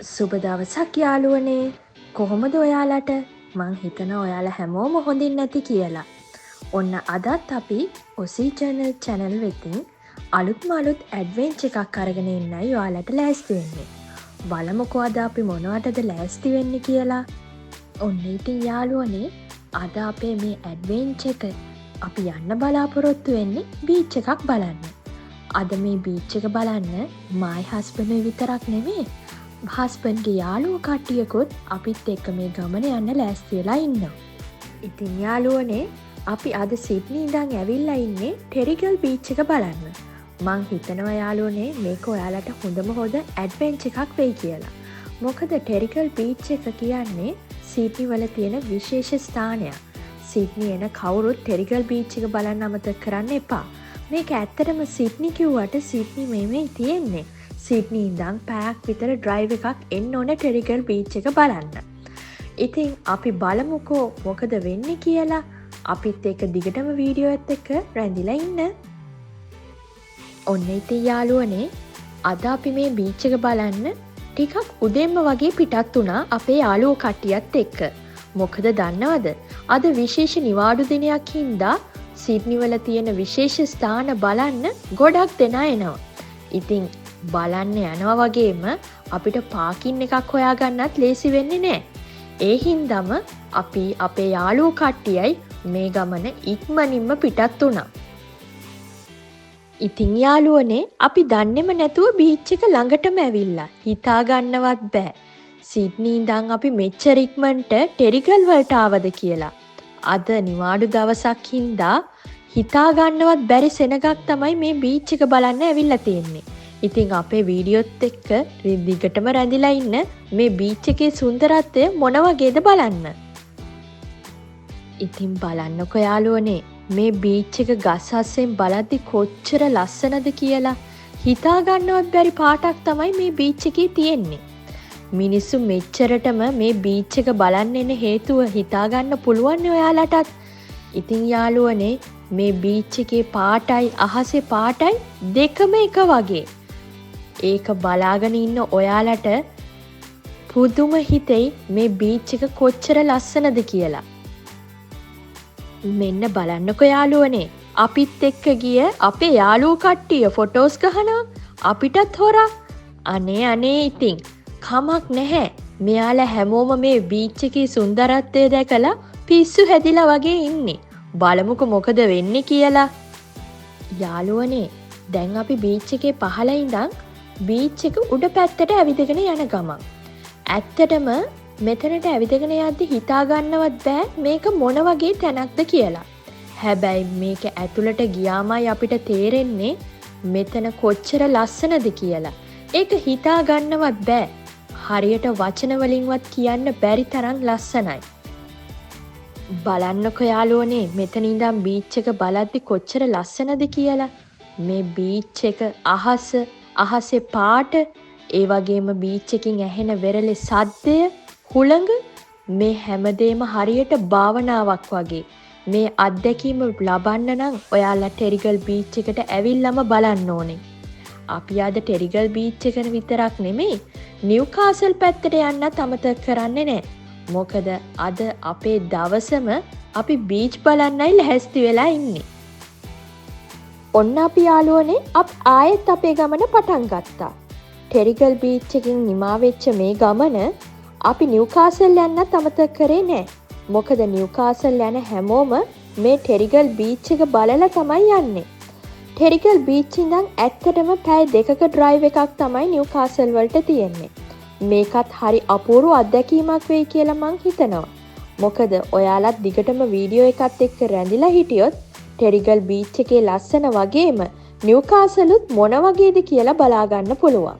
සුබ දවසක් යාළුවනේ. කොහොමද ඔයාලට? මං හිතනවා ඔයාලා හැමෝම හොඳින් නැති කියලා. ඔන්න අදත් අපි ඔසී චැනල් වෙතින් අලුත්ම අලුත් ඇඩ්වෙන්චර් එකක් අරගෙන එන්නයි ඔයාලට ලෑස්ති වෙන්නේ. බලමුකෝ අද අපි මොනවටද ලෑස්ති වෙන්නේ කියලා. ඔන්න ඉතින් යාළුවනේ, අද අපේ මේ ඇඩ්වෙන්චර් එක අපි යන්න බලාපොරොත්තු වෙන්නේ බීච් එකක් බලන්න. අද මේ බීච් එක බලන්න මයි හස්බන්ඩ් විතරක් නෙමේ, හස්බන්ඩ්ගේ යාළුවෝ කට්ටියකුත් අපිත් එක්ක මේ ගමන යන්න ලෑස්ති වෙලා ඉන්නවා. ඉතින් යාළුවනේ, අපි අද සිඩ්නි ඉඳන් ඇවිල්ලා ඉන්නේ ටෙරිගල් බීච් එක බලන්න. මං හිතනවා යාළුවනේ, මේක ඔයාලට හොඳම හොඳ ඇඩ්වෙන්චර් එකක් වෙයි කියලා. මොකද ටෙරිගල් බීච් එක කියන්නේ සිඩ්නි වල තියෙන විශේෂ ස්ථානයක්. සිඩ්නි එන කවුරුත් ටෙරිගල් බීච් එක බලන්න අමතක කරන්න එපා. මේක ඇත්තටම සිඩ්නි කිව්වට සිඩ්නි මේ තියෙන්නේ. සිඩ්නි ඉඳන් පැයක් විතර ඩ්‍රයිව් එකක් එන්න ඕන ටෙරිගල් බීච් එක බලන්න. ඉතින් අපි බලමුකෝ මොකද වෙන්නේ කියලා. අපිත් එක දිගටම වීඩියෝ එකත් එක්ක රැඳිලා ඉන්න. ඔන්න ඉතින් යාළුවනේ, අද අපි මේ බීච් එක බලන්න ටිකක් උදෙන්ම වගේ පිටත් වුණා අපේ යාළුවෝ කට්ටියත් එක්ක. මොකද දන්නවද? අද විශේෂ නිවාඩු දිනයක් හින්දා සිඩ්නි වල තියෙන විශේෂ ස්ථාන බලන්න ගොඩක් දෙනා එනවා. ඉතින් බලන්න යනවා වගේම අපිට පාකින් එකක් හොයාගන්නත් ලේසි වෙන්නේ නෑ. ඒ හින්දම අපි අපේ යාළුවෝ කට්ටියයි මේ ගමන ඉක්මනින්ම පිටත් වුණා. ඉතින් යාළුවනේ, අපි දන්නෙම නැතුව බීච් එක ළඟටම ඇවිල්ලා. හිතා ගන්නවත් බෑ සිඩ්නි ඉඳන් අපි මෙච්චර ඉක්මනට ටෙරිගල් වලට ආවද කියලා. අද නිවාඩු දවසක් හින්දා හිතා ගන්නවත් බැරි සෙනගක් තමයි මේ බීච් එක බලන්න ඇවිල්ලා තියෙන්නේ. ඉතින් අපේ වීඩියෝත් එක්ක දිගටම රැඳිලා ඉන්න. මේ බීච් එකේ සුන්දරත්වය මොන වගේද බලන්න. ඉතින් බලන්නකො යාළුවනේ, මේ බීච් එක ගස් අස්සෙන් බලද්දි කොච්චර ලස්සනද කියලා. හිතා ගන්නවත් බැරි පාටක් තමයි මේ බීච් එකේ තියෙන්නේ. මිනිස්සු මෙච්චරටම මේ බීච් එක බලන්න එන හේතුව හිතා ගන්න පුළුවන් ඔයාලටත්. ඉතින් යාළුවනේ, මේ බීච් එකේ පාටයි අහසේ පාටයි දෙකම එක වගේ. ඒක බලාගෙන ඉන්න ඔයාලට පුදුම හිතෙයි මේ බීච් එක කොච්චර ලස්සනද කියලා. මෙන්න බලන්නකො යාළුවනේ, අපිත් එක්ක ගිය අපේ යාළුවෝ කට්ටිය ෆොටෝස් ගහනවා. අපිටත් හොරා. අනේ ඉතින් කමක් නැහැ. මෙයාලා හැමෝම මේ බීච් එකේ සුන්දරත්වය දැකලා පිස්සු හැදිලා වගේ ඉන්නේ. බලමුකො මොකද වෙන්නේ කියලා. යාළුවනේ, දැන් අපි බීච් එකේ පහළ ඉඳන් බීච් එක උඩ පැත්තට ඇවිදගෙන යන ගමන්. ඇත්තටම මෙතනට ඇවිදගෙන යද්දි හිතා ගන්නවත් බෑ මේක මොන වගේ තැනක්ද කියලා. හැබැයි මේක ඇතුළට ගියාමයි අපිට තේරෙන්නේ මෙතන කොච්චර ලස්සනද කියලා. ඒක හිතා ගන්නවත් බෑ. හරියට වචන වලින්වත් කියන්න බැරි තරම් ලස්සනයි. බලන්නකො යාළුවනේ, මෙතන ඉඳන් බීච් එක බලද්දි කොච්චර ලස්සනද කියලා. මේ බීච් එක අහසේ පාට, ඒ වගේම බීච් එකකින් ඇහෙන වෙරළේ සද්දය, හුළඟ, මේ හැමදේම හරියට භාවනාවක් වගේ. මේ අත්දැකීම ලබන්න නම් ඔයාලා ටෙරිගල් බීච් එකට ඇවිල්ලාම බලන්න ඕනේ. අපි අද ටෙරිගල් බීච් එක විතරක් නෙමෙයි, නිව්කාසල් පැත්තට යන්නත් අමතක කරන්නේ නෑ. මොකද අද අපේ දවසම අපි බීච් බලන්නයි ලැහැස්ති වෙලා ඉන්නේ. ඔන්න අපි යාළුවනේ, ආයෙත් අපේ ගමන පටන් ගත්තා. ටෙරිගල් බීච් එකකින් නිමා වෙච්ච මේ ගමන අපි නිව්කාසල් යන්නත් අමතක කරේ නෑ. මොකද නිව්කාසල් යන හැමෝම මේ ටෙරිගල් බීච් එක බලලා තමයි යන්නේ. ටෙරිගල් බීච් ඉඳන් ඇත්තටම පැය 2ක ඩ්‍රයිව් එකක් තමයි නිව්කාසල් වලට තියෙන්නේ. මේකත් හරි අපූර්ව අත්දැකීමක් වෙයි කියලා මං හිතනවා. මොකද ඔයාලත් දිගටම වීඩියෝ එකත් එක්ක රැඳිලා හිටියොත් ටෙරිගල් බීච් එකේ ලස්සන වගේම නිව්කාසලුත් මොන වගේද කියලා බලා ගන්න පුළුවන්.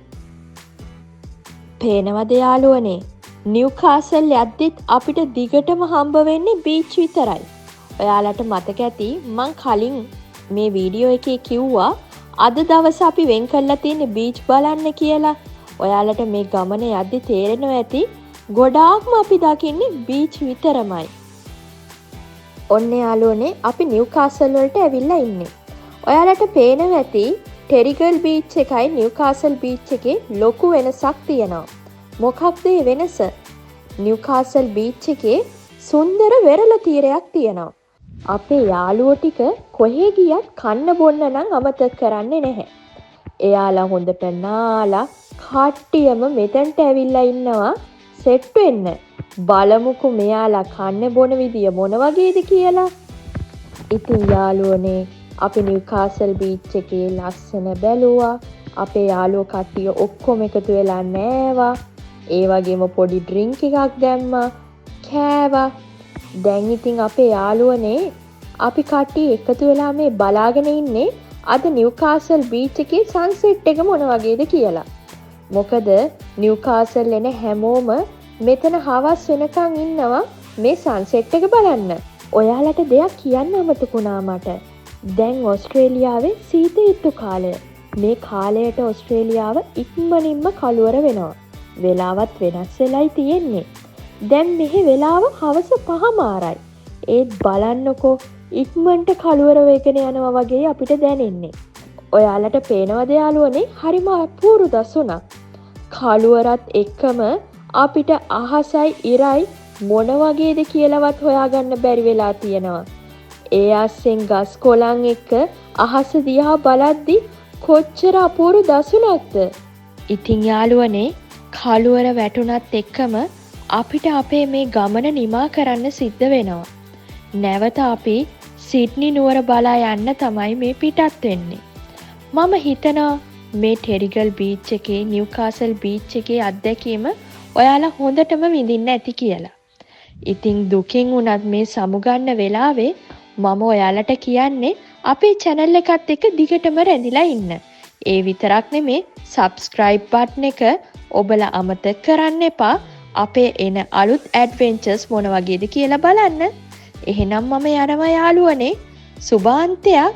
පේනවද යාළුවනේ? නිව්කාසල් යද්දිත් අපිට දිගටම හම්බ වෙන්නේ බීච් විතරයි. ඔයාලට මතක ඇති මං කලින් මේ වීඩියෝ එකේ කිව්වා අද දවස් අපි වෙන් කරලා තියෙන බීච් බලන්න කියලා. ඔයාලට මේ ගමන යද්දි තේරෙනවා ඇති ගොඩාක්ම අපි දකින්නේ බීච් විතරමයි. ඔන්න යාළුවනේ, අපි නිව්කාසල් වලට ඇවිල්ලා ඉන්නේ. ඔයාලට පේනවා ඇති ටෙරිගල් බීච් එකයි නිව්කාසල් බීච් එකේ ලොකු වෙනසක් තියෙනවා. මොකක්ද ඒ වෙනස? නිව්කාසල් බීච් එකේ සුන්දර වෙරළ තීරයක් තියෙනවා. අපේ යාළුවෝ ටික කොහේ ගියත් කන්න බොන්න නම් අමතක කරන්නේ නැහැ. එයාලා හොඳට නාලා කට්ටියම මෙතනට ඇවිල්ලා ඉන්නවා සෙට් වෙන්න. බලමුකෝ මෙයාලා කන්න බොන විදිය මොන වගේද කියලා. ඉතින් යාළුවනේ අපි නිව්කාසල් බීච් එකේ ලස්සන බැලුවා. අපේ යාළුවෝ කට්ටිය ඔක්කොම එකතු වෙලා නෑවා. ඒ වගේම පොඩි ඩ්‍රින්ක් එකක් දැම්මා. කෑවා. දැන් ඉතින් අපේ යාළුවනේ අපි කට්ටිය එකතු වෙලා මේ බලාගෙන ඉන්නේ අද නිව්කාසල් බීච් එකේ සන්සෙට් එක මොන වගේද කියලා. මොකද නිව්කාසල් එන හැමෝම මෙතන හවස් වෙනකන් ඉන්නවා මේ සන්සෙට් එක බලන්න. ඔයාලට දෙයක් කියන්න අමතකුණා මට. දැන් ඕස්ට්‍රේලියාවේ සීත ඍතු කාලය. මේ කාලයට ඕස්ට්‍රේලියාව ඉක්මනින්ම කළුවර වෙනවා. වෙලාවත් වෙනස් වෙලයි තියෙන්නේ. දැන් මෙහි වෙලාව හවස 5:00යි. ඒත් බලන්නකෝ ඉක්මනට කළුවර වෙගෙන යනවා වගේ අපිට දැනෙන්නේ. ඔයාලට පේනවද යාළුවනේ හරිම අපූර්ව දසුණක්. කළුවරත් එක්කම අපිට අහසයි ඉරයි මොන වගේද කියලාවත් හොයාගන්න බැරි වෙලා තියෙනවා. ඒ ආස්සෙන් ගස් කොළන් එක්ක අහස දිහා බලද්දි කොච්චර අපූර්ව දසුණක්ද. ඉතින් යාළුවනේ කළුවර වැටුණත් එක්කම අපිට අපේ මේ ගමන නිමා කරන්න සිද්ධ වෙනවා. නැවත අපි සිඩ්නි නුවර බලා යන්න තමයි මේ පිටත් වෙන්නේ. මම හිතනවා මේ ටෙරිගල් බීච් එකේ නිව්කාසල් බීච් එකේ අත්දැකීම ඔයාලා හොඳටම විඳින්න ඇති කියලා. ඉතින් දුකින් උනත් මේ සමුගන්න වෙලාවේ මම ඔයාලට කියන්නේ අපේ channel එකත් එක්ක දිගටම රැඳිලා ඉන්න. ඒ විතරක් නෙමේ subscribe button එක ඔබලා අමතක කරන්න එපා. අපේ එන අලුත් adventures මොන වගේද කියලා බලන්න. එහෙනම් මම යනවා යාළුවනේ. සුබාන්තයක්.